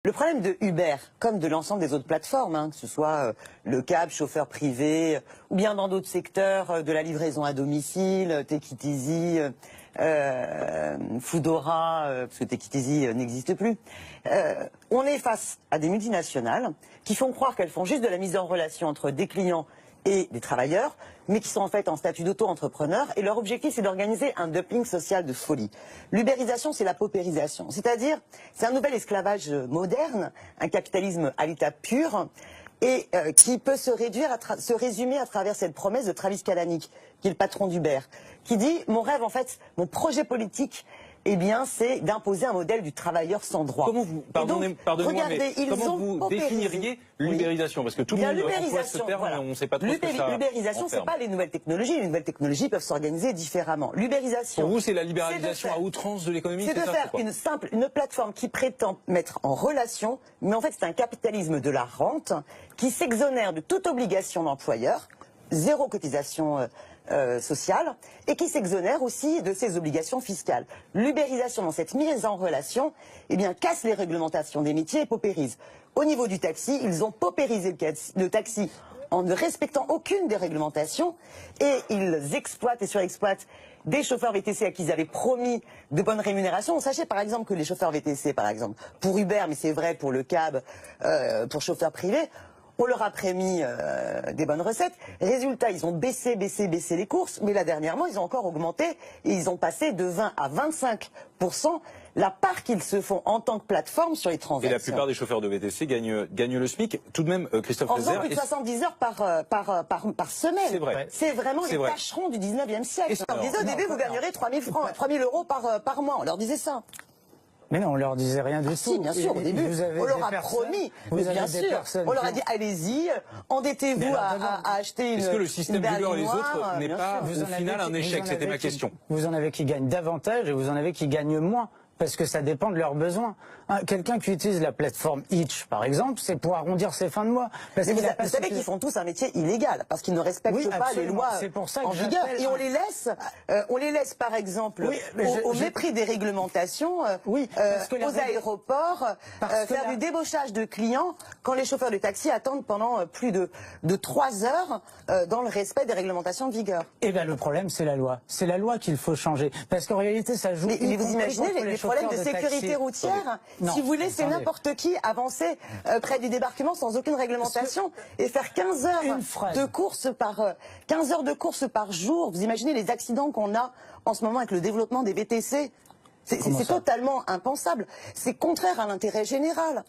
Le problème de Uber, comme de l'ensemble des autres plateformes, que ce soit le cab, chauffeur privé, ou bien dans d'autres secteurs de la livraison à domicile, Take It Easy, Foodora, parce que Take It Easy n'existe plus, on est face à des multinationales qui font croire qu'elles font juste de la mise en relation entre des clients et des travailleurs, mais qui sont en fait en statut d'auto-entrepreneur, et leur objectif c'est d'organiser un dumping social de folie. L'ubérisation, c'est la paupérisation, c'est-à-dire c'est un nouvel esclavage moderne, un capitalisme à l'état pur, et qui peut se résumer à travers cette promesse de Travis Kalanick, qui est le patron d'Uber, qui dit « Mon rêve, en fait, mon projet politique, eh bien, c'est d'imposer un modèle du travailleur sans droit. » Comment vous, pardonnez-moi, mais comment vous définiriez l'ubérisation? Parce que tout le monde emploie ce terme, mais on ne sait pas trop ce que ça l'ubérisation, c'est pas les nouvelles technologies. Les nouvelles technologies peuvent s'organiser différemment. L'ubérisation. Pour vous, c'est la libéralisation à outrance de l'économie? C'est de faire une plateforme qui prétend mettre en relation, mais en fait, c'est un capitalisme de la rente qui s'exonère de toute obligation d'employeur, zéro cotisation sociale, et qui s'exonère aussi de ses obligations fiscales. L'ubérisation dans cette mise en relation, eh bien, casse les réglementations des métiers et paupérise. Au niveau du taxi, ils ont paupérisé le taxi en ne respectant aucune des réglementations, et ils exploitent et surexploitent des chauffeurs VTC à qui ils avaient promis de bonnes rémunérations. Sachez par exemple que les chauffeurs VTC, par exemple, pour Uber, mais c'est vrai pour le cab, pour chauffeurs privés, on leur a promis des bonnes recettes. Résultat, ils ont baissé les courses, mais là dernièrement, ils ont encore augmenté et ils ont passé de 20 à 25% la part qu'ils se font en tant que plateforme sur les transactions. Et la plupart des chauffeurs de VTC gagnent le SMIC. Tout de même, Christophe Lefebvre... En faisant plus de 70 heures par semaine. C'est vrai. C'est vraiment les tâcherons du 19e siècle. On leur disait au début, vous gagnerez 3 000 euros par mois. On leur disait ça. Mais non, on leur disait rien du tout. Si, bien sûr, au début, on leur a promis, bien sûr, on leur a dit, allez-y, endettez-vous à acheter une Est-ce que le système du beurre et les autres n'est pas, au final, un échec? C'était ma question. Vous en avez qui gagnent davantage et vous en avez qui gagnent moins. Parce que ça dépend de leurs besoins. Quelqu'un qui utilise la plateforme Hitch, par exemple, c'est pour arrondir ses fins de mois. Parce vous savez qu'ils font tous un métier illégal, parce qu'ils ne respectent pas les lois en vigueur. Et on les laisse, par exemple, au mépris des réglementations, aux aéroports, faire du débauchage de clients quand les chauffeurs de taxi attendent pendant plus de 3 heures dans le respect des réglementations en vigueur. Eh bien, le problème, c'est la loi. C'est la loi qu'il faut changer. Parce qu'en réalité, ça joue... Mais vous imaginez les problèmes de sécurité routière? Si vous voulez, c'est n'importe qui avancer près du débarquement sans aucune réglementation et faire 15 heures de course par jour. Vous imaginez les accidents qu'on a en ce moment avec le développement des VTC? C'est totalement impensable. C'est contraire à l'intérêt général.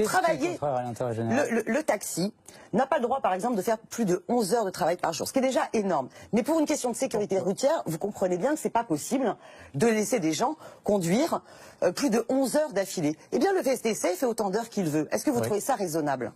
Travailler, le taxi n'a pas le droit, par exemple, de faire plus de 11 heures de travail par jour, ce qui est déjà énorme. Mais pour une question de sécurité routière, vous comprenez bien que c'est pas possible de laisser des gens conduire plus de 11 heures d'affilée. Eh bien, le VTC fait autant d'heures qu'il veut. Est-ce que vous trouvez ça raisonnable?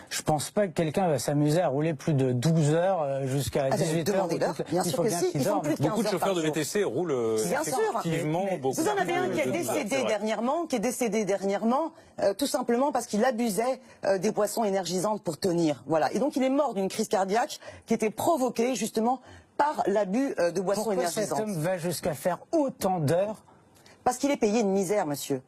Je pense pas que quelqu'un va s'amuser à rouler plus de 12 heures jusqu'à 18 heures. Bien sûr que si, ils font plus de 15 heures. Beaucoup de chauffeurs de VTC roulent effectivement beaucoup. Vous en avez un qui est décédé dernièrement, tout simplement parce qu'il abusait des boissons énergisantes pour tenir. Voilà. Et donc il est mort d'une crise cardiaque qui était provoquée justement par l'abus de boissons énergisantes. Pourquoi cet homme va jusqu'à faire autant d'heures? Parce qu'il est payé une misère, monsieur.